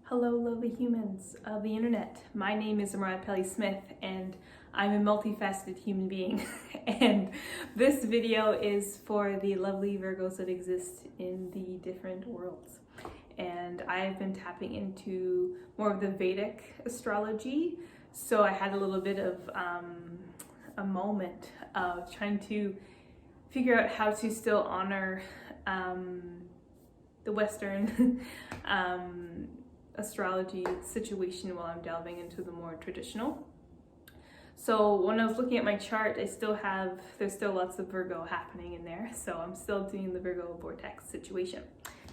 Hello, lovely humans of the internet. My name is Mariah Pelly Smith, and I'm a multifaceted human being. And this video is for the lovely Virgos that exist in the different worlds. And I've been tapping into more of the Vedic astrology. So I had a little bit of a moment of trying to figure out how to still honor the Western astrology situation while I'm delving into the more traditional. So when I was looking at my chart, there's still lots of Virgo happening in there. So I'm still doing the Virgo Vortex situation.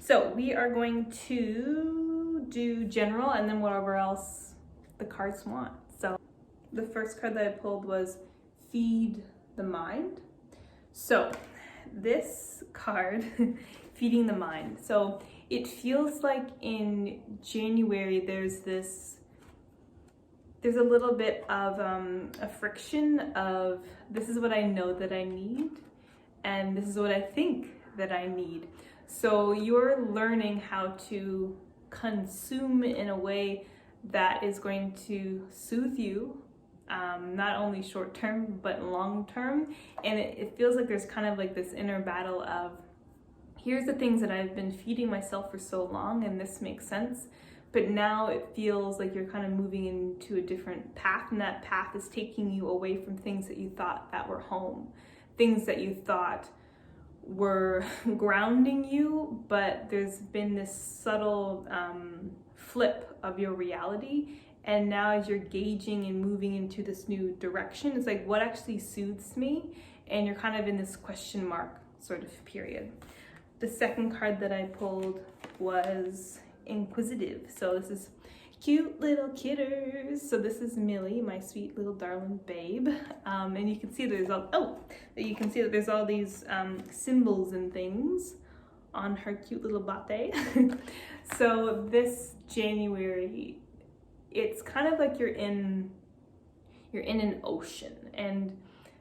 So we are going to do general and then whatever else the cards want. So the first card that I pulled was Feed the Mind. So this card, Feeding the Mind. So it feels like in January there's a little bit of a friction of this is what I know that I need and this is what I think that I need. So you're learning how to consume in a way that is going to soothe you, not only short term but long term. And it feels like there's kind of like this inner battle of here's the things that I've been feeding myself for so long and this makes sense, but now it feels like you're kind of moving into a different path, and that path is taking you away from things that you thought that were home, things that you thought were grounding you, but there's been this subtle flip of your reality. And now as you're gauging and moving into this new direction, it's like what actually soothes me, and you're kind of in this question mark sort of period. The second card that I pulled was Inquisitive. So this is cute little kitters. So this is Millie, my sweet little darling babe. And you can see there's all these symbols and things on her cute little bate. So this January, it's kind of like you're in an ocean, and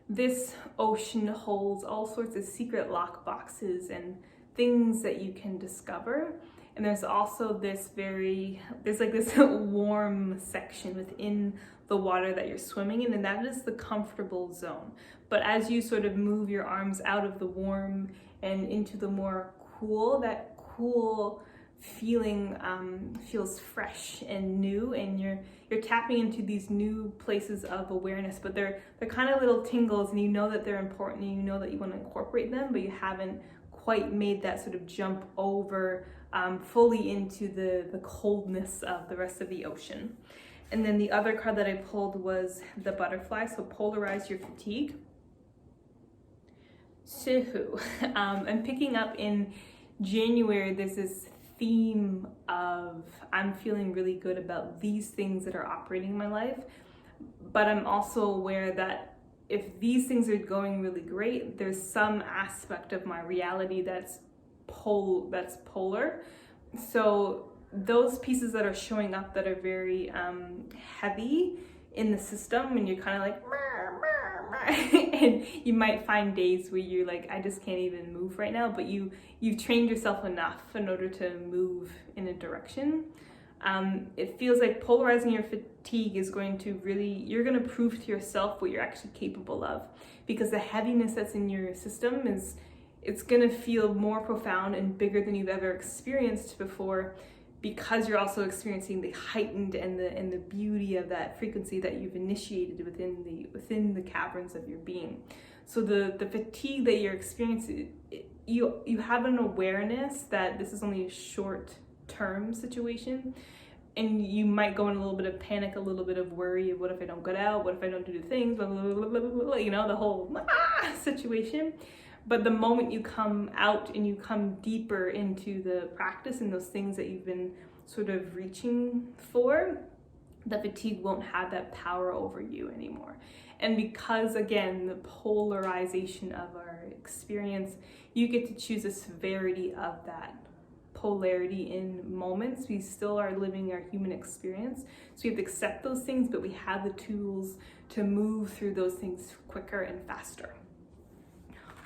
this ocean holds all sorts of secret lock boxes and things that you can discover. And there's also there's like this warm section within the water that you're swimming in, and that is the comfortable zone. But as you sort of move your arms out of the warm and into the more cool, that cool feeling feels fresh and new, and you're tapping into these new places of awareness, but they're kind of little tingles, and you know that they're important and you know that you want to incorporate them, but you haven't quite made that sort of jump over fully into the coldness of the rest of the ocean. And then the other card that I pulled was the Butterfly, so polarize your fatigue. So I'm picking up in January, there's this theme of I'm feeling really good about these things that are operating in my life, but I'm also aware that if these things are going really great, there's some aspect of my reality that's polar. So those pieces that are showing up that are very heavy in the system, and you're kind of like and you might find days where you're like, I just can't even move right now, but you've trained yourself enough in order to move in a direction. It feels like polarizing your fatigue is going to you're going to prove to yourself what you're actually capable of, because the heaviness that's in your system it's going to feel more profound and bigger than you've ever experienced before, because you're also experiencing the heightened and the beauty of that frequency that you've initiated within the caverns of your being. So the fatigue that you're experiencing, you have an awareness that this is only a short-term situation, and you might go in a little bit of panic, a little bit of worry of what if I don't get out, what if I don't do the things, blah, blah, blah, blah, blah, blah, you know, the whole situation. But the moment you come out and you come deeper into the practice and those things that you've been sort of reaching for, the fatigue won't have that power over you anymore. And because, again, the polarization of our experience, you get to choose the severity of that polarity in moments. We still are living our human experience, so we have to accept those things, but we have the tools to move through those things quicker and faster.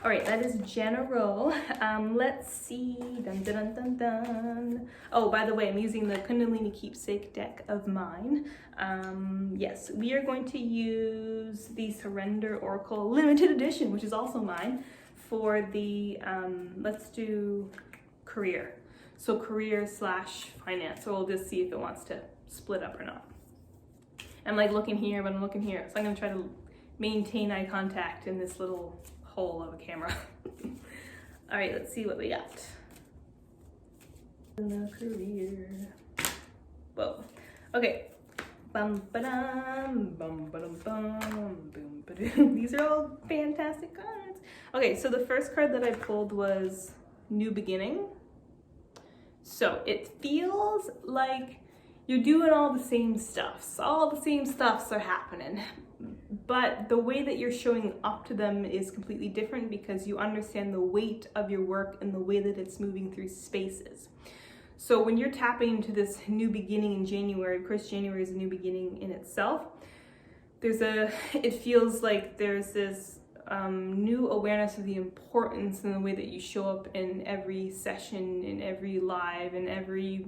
All right, that is general. Let's see. Dun, dun, dun, dun, dun. Oh, by the way, I'm using the Kundalini Keepsake deck of mine. Yes, we are going to use the Surrender Oracle Limited Edition, which is also mine, for the, let's do career. So career / finance. So we'll just see if it wants to split up or not. I'm like looking here, but I'm looking here. So I'm gonna try to maintain eye contact in this little hole of a camera. All right, let's see what we got. In the career. Whoa. Okay. Bum ba-dum, bum ba-dum bum, boom ba-doom. These are all fantastic cards. Okay, so the first card that I pulled was New Beginning. So it feels like you're doing all the same stuffs. All the same stuffs are happening. But the way that you're showing up to them is completely different because you understand the weight of your work and the way that it's moving through spaces. So when you're tapping into this new beginning in January, of course January is a new beginning in itself, it feels like there's this new awareness of the importance in the way that you show up in every session, in every live, in every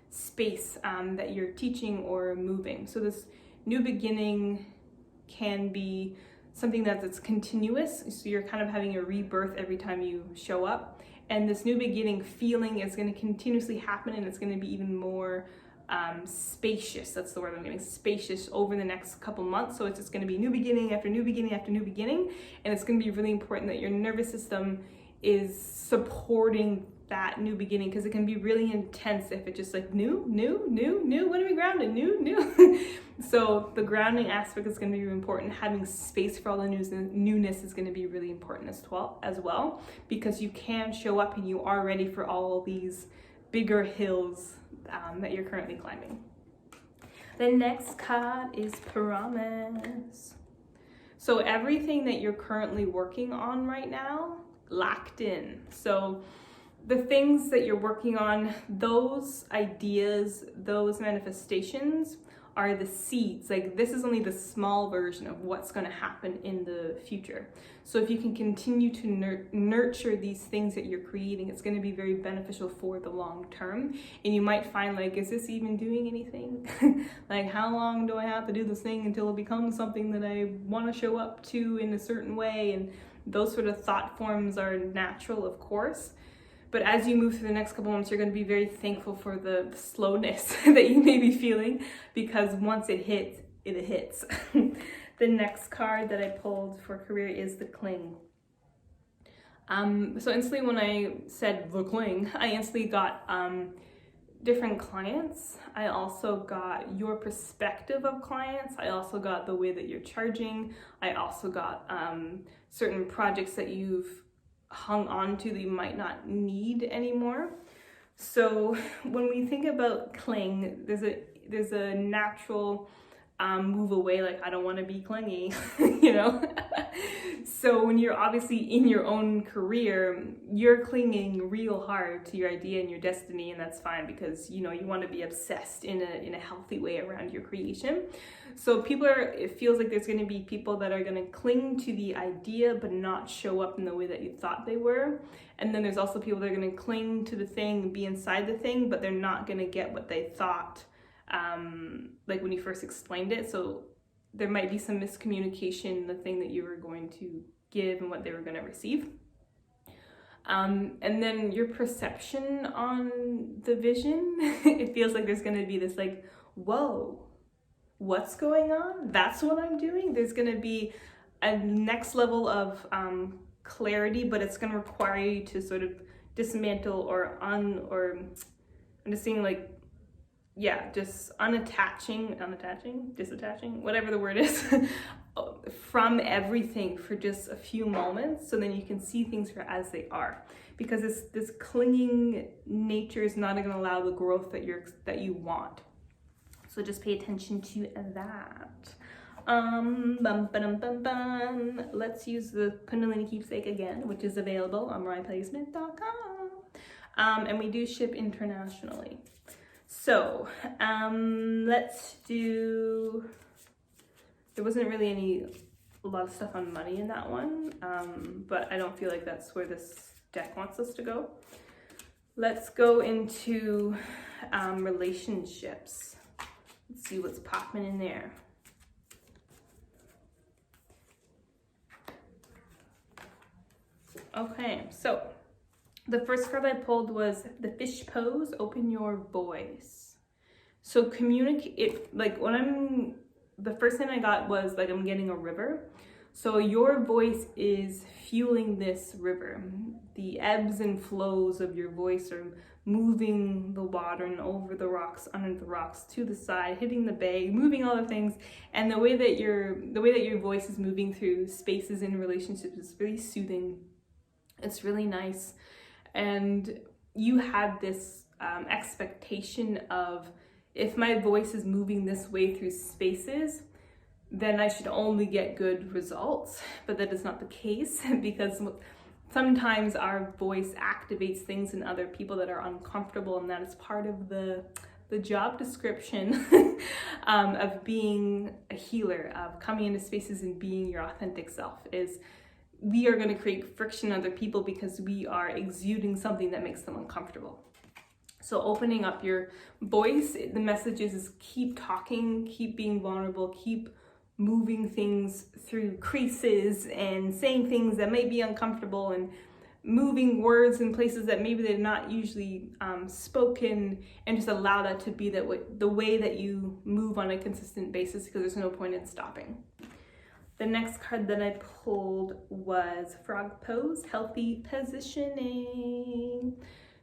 space that you're teaching or moving. So this new beginning can be something that's continuous, so you're kind of having a rebirth every time you show up, and this new beginning feeling is going to continuously happen, and it's going to be even more spacious. That's the word I'm getting, spacious, over the next couple months. So it's just going to be new beginning after new beginning after new beginning, and it's going to be really important that your nervous system is supporting that new beginning, because it can be really intense if it's just like new, when are we grounded, new. So the grounding aspect is going to be really important. Having space for all the newness is going to be really important as well, because you can show up and you are ready for all these bigger hills that you're currently climbing. The next card is Promise. So everything that you're currently working on right now, locked in. So the things that you're working on, those ideas, those manifestations are the seeds. Like, this is only the small version of what's going to happen in the future. So if you can continue to nurture these things that you're creating, it's going to be very beneficial for the long term. And you might find, like, is this even doing anything? Like, how long do I have to do this thing until it becomes something that I want to show up to in a certain way? And those sort of thought forms are natural, of course. But as you move through the next couple months, you're going to be very thankful for the slowness that you may be feeling, because once it hits, it hits. The next card that I pulled for career is the Cling. So instantly when I said the Cling, I instantly got different clients. I also got your perspective of clients. I also got the way that you're charging. I also got certain projects that you've hung on to that you might not need anymore. So when we think about cling, there's a natural move away, like, I don't want to be clingy, you know? So when you're obviously in your own career, you're clinging real hard to your idea and your destiny, and that's fine, because, you know, you want to be obsessed in a healthy way around your creation. So it feels like there's going to be people that are going to cling to the idea but not show up in the way that you thought they were. And then there's also people that are going to cling to the thing, be inside the thing, but they're not going to get what they thought, like when you first explained it. So there might be some miscommunication in the thing that you were going to give and what they were going to receive. And then your perception on the vision, it feels like there's going to be this, like, whoa, what's going on? That's what I'm doing? There's going to be a next level of clarity, but it's going to require you to sort of dismantle or I'm just seeing, like, yeah, just disattaching, whatever the word is, from everything for just a few moments, so then you can see things for as they are. Because this clinging nature is not going to allow the growth that you want. So just pay attention to that. Let's use the Kundalini Keepsake again, which is available on MariahPlaceMint.com. And we do ship internationally. So let's do, there wasn't really any a lot of stuff on money in that one, but I don't feel like that's where this deck wants us to go. Let's go into relationships. Let's see what's popping in there. Okay, so the first card I pulled was the fish pose, open your voice. So communicate, like the first thing I got was like I'm getting a river. So your voice is fueling this river. The ebbs and flows of your voice are moving the water and over the rocks, under the rocks, to the side, hitting the bag, moving all the things. And the way that your voice is moving through spaces in relationships is really soothing. It's really nice. And you have this expectation of, if my voice is moving this way through spaces, then I should only get good results. But that is not the case, because sometimes our voice activates things in other people that are uncomfortable, and that is part of the job description of being a healer, of coming into spaces and being your authentic self. Is we are going to create friction in other people because we are exuding something that makes them uncomfortable. So opening up your voice, the message is keep talking, keep being vulnerable, keep moving things through creases and saying things that may be uncomfortable and moving words in places that maybe they're not usually spoken, and just allow that to be the way that you move on a consistent basis, because there's no point in stopping. The next card that I pulled was frog pose, healthy positioning.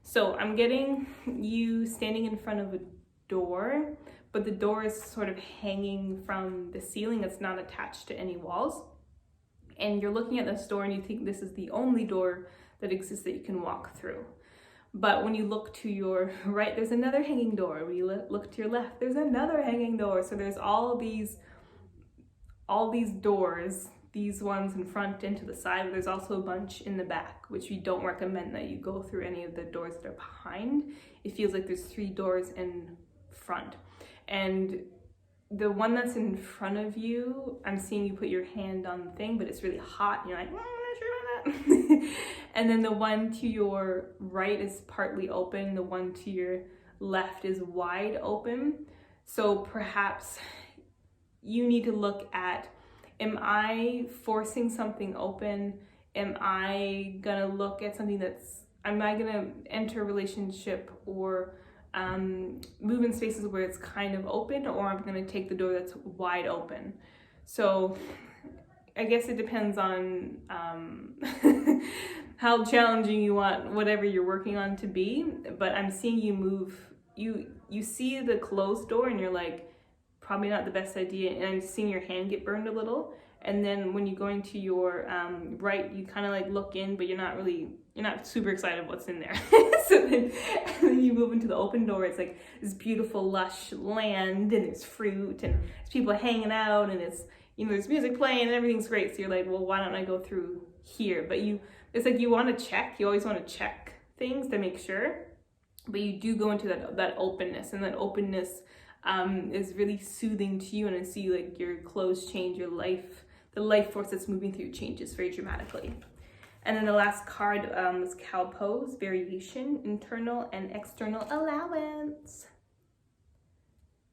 So I'm getting you standing in front of a door, but the door is sort of hanging from the ceiling. It's not attached to any walls. And you're looking at this door and you think this is the only door that exists that you can walk through. But when you look to your right, there's another hanging door. When you look to your left, there's another hanging door. So there's all these doors, these ones in front and to the side. There's also a bunch in the back, which we don't recommend that you go through any of the doors that are behind. It feels like there's 3 doors in front. And the one that's in front of you, I'm seeing you put your hand on the thing, but it's really hot. And you're like, I'm not sure about that. And then the one to your right is partly open. The one to your left is wide open. So perhaps you need to look at, am I forcing something open? Am I gonna look at something am I gonna enter a relationship or move in spaces where it's kind of open, or I'm gonna take the door that's wide open? So I guess it depends on how challenging you want whatever you're working on to be, but I'm seeing you move, you see the closed door and you're like, probably not the best idea, and I'm seeing your hand get burned a little. And then when you go into your right, you kind of like look in, but you're not super excited what's in there. So then you move into the open door. It's like this beautiful lush land, and it's fruit, and there's people hanging out, and it's, there's music playing and everything's great. So you're like, well, why don't I go through here? But it's like you want to check, you always want to check things to make sure, but you do go into that openness, and that openness is really soothing to you. And I see like your clothes change, the life force that's moving through changes very dramatically. And then the last card was cow pose, variation, internal and external allowance.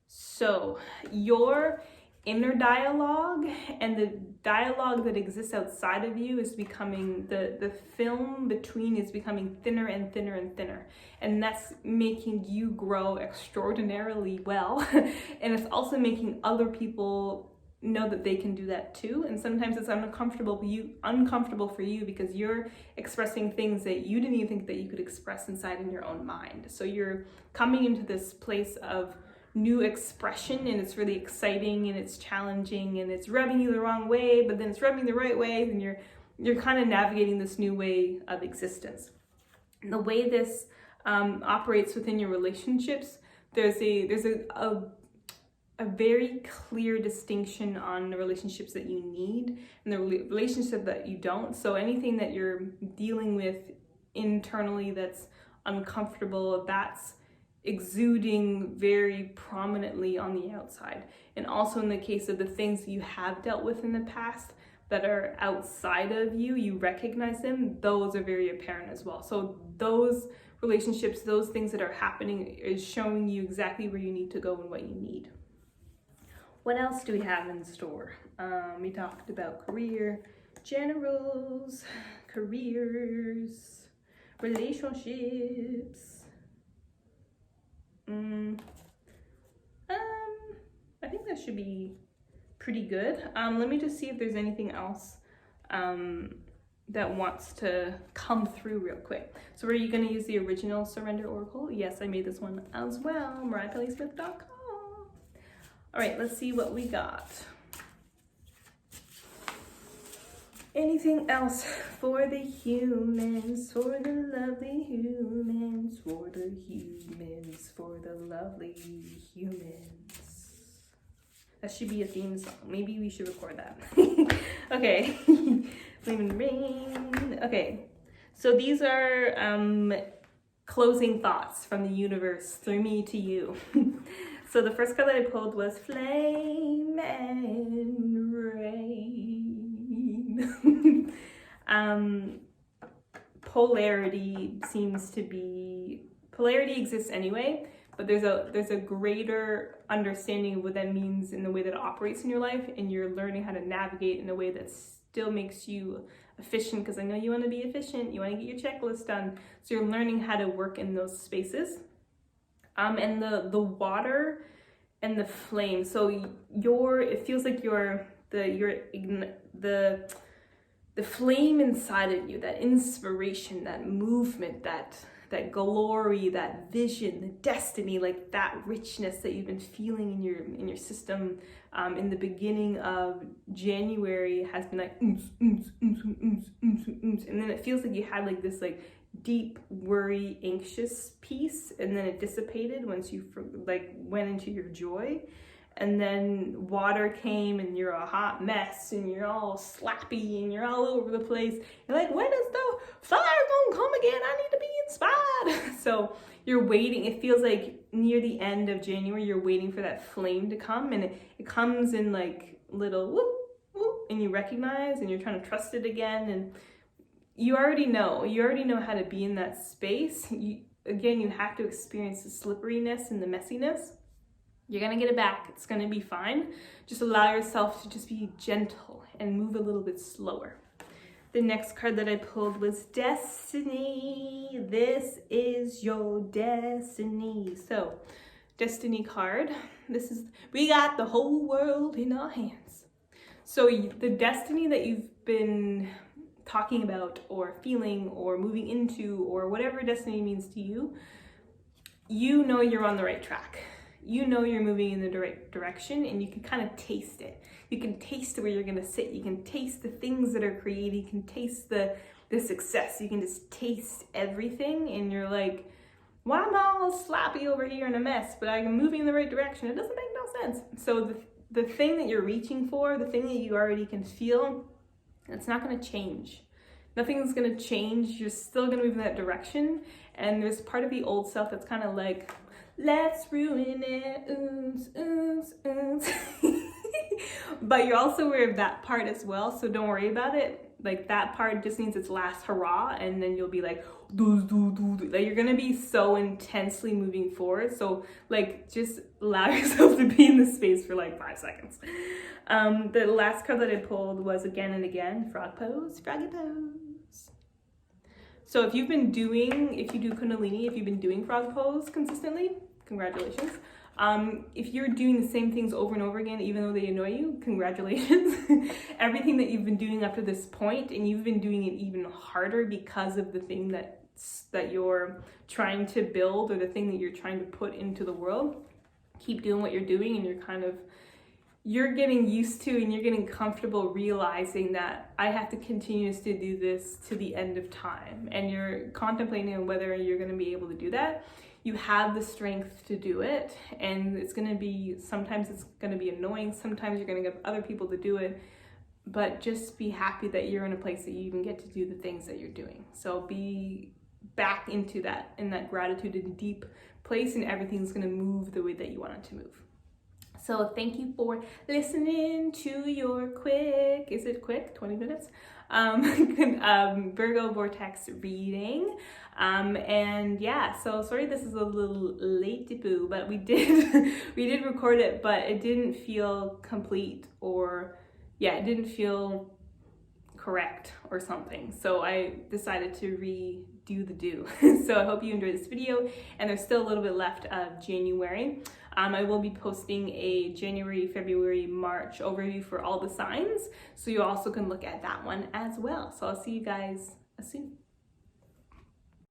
So your inner dialogue and the dialogue that exists outside of you is becoming, the film between is becoming thinner and thinner and thinner. And that's making you grow extraordinarily well. And it's also making other people know that they can do that too. And sometimes it's uncomfortable for you because you're expressing things that you didn't even think that you could express inside in your own mind. So you're coming into this place of new expression, and it's really exciting, and it's challenging, and it's rubbing you the wrong way, but then it's rubbing the right way, and you're kind of navigating this new way of existence. And the way this operates within your relationships, there's a very clear distinction on the relationships that you need and the relationship that you don't. So anything that you're dealing with internally that's uncomfortable, that's exuding very prominently on the outside. And also in the case of the things you have dealt with in the past, that are outside of you, you recognize them, those are very apparent as well. So those relationships, those things that are happening is showing you exactly where you need to go and what you need. What else do we have in store? We talked about career, generals, careers, relationships. I think that should be pretty good. Let me just see if there's anything else that wants to come through real quick. So were you going to use the original Surrender Oracle? Yes, I made this one as well, MariahKellySmith.com. All right, let's see what we got. Anything else for the humans, for the lovely humans, for the humans, for the lovely humans. That should be a theme song. Maybe we should record that. Okay. Flaming rain. Okay. So these are closing thoughts from the universe through me to you. So the first card that I pulled was Flame and Rain. Polarity seems to be, polarity exists anyway, but there's a greater understanding of what that means in the way that it operates in your life, and you're learning how to navigate in a way that still makes you efficient, because I know you want to be efficient, you want to get your checklist done, so you're learning how to work in those spaces. And the water and the flame, so it feels like the flame inside of you, that inspiration, that movement, that glory, that vision, the destiny, like that richness that you've been feeling in your system in the beginning of January has been like and then it feels like you had like this like deep worry, anxious piece, and then it dissipated once you like went into your joy. And then water came and you're a hot mess and you're all slappy and you're all over the place. You're like, when is the fire gonna come again? I need to be inspired. So you're waiting. It feels like near the end of January, you're waiting for that flame to come, and it comes in like little whoop, whoop, and you recognize and you're trying to trust it again. And you already know how to be in that space. You have to experience the slipperiness and the messiness. You're gonna get it back. It's gonna be fine. Just allow yourself to just be gentle and move a little bit slower. The next card that I pulled was Destiny. This is your destiny. So, Destiny card. We got the whole world in our hands. So the destiny that you've been talking about or feeling or moving into, or whatever destiny means to you, you know you're on the right track. You know you're moving in the right direction, and you can kind of taste it. You can taste where you're going to sit. You can taste the things that are created. You can taste the success. You can just taste everything, and you're like, why am I all sloppy over here in a mess, but I'm moving in the right direction? It doesn't make no sense. So the thing that you're reaching for, the thing that you already can feel, it's not going to change. Nothing's going to change. You're still going to move in that direction, and there's part of the old self that's kind of like, let's ruin it, ooms, ooms, ooms. But you're also aware of that part as well, so don't worry about it. Like, that part just needs its last hurrah, and then you'll be like, like you're gonna be so intensely moving forward. So like, just allow yourself to be in this space for like 5 seconds. The last card that I pulled was Again and Again, Frog Pose, Froggy Pose. So if you do Kundalini, if you've been doing Frog Pose consistently, congratulations. If you're doing the same things over and over again, even though they annoy you, congratulations. Everything that you've been doing up to this point, and you've been doing it even harder because of the thing that you're trying to build, or the thing that you're trying to put into the world, keep doing what you're doing, and you're getting used to, and you're getting comfortable realizing that I have to continuously do this to the end of time. And you're contemplating on whether you're going to be able to do that. You have the strength to do it, and sometimes it's going to be annoying, sometimes you're going to get other people to do it, but just be happy that you're in a place that you even get to do the things that you're doing. So be back into that, in that gratitude and deep place, and everything's going to move the way that you want it to move. So thank you for listening to your quick, is it quick, 20 minutes? Virgo Vortex reading. And yeah, so sorry this is a little late, boo, but we did record it, but it didn't feel complete, or yeah, it didn't feel correct or something. So I decided to redo the do. So I hope you enjoyed this video, and there's still a little bit left of January. I will be posting a January, February, March overview for all the signs, so you also can look at that one as well. So I'll see you guys soon.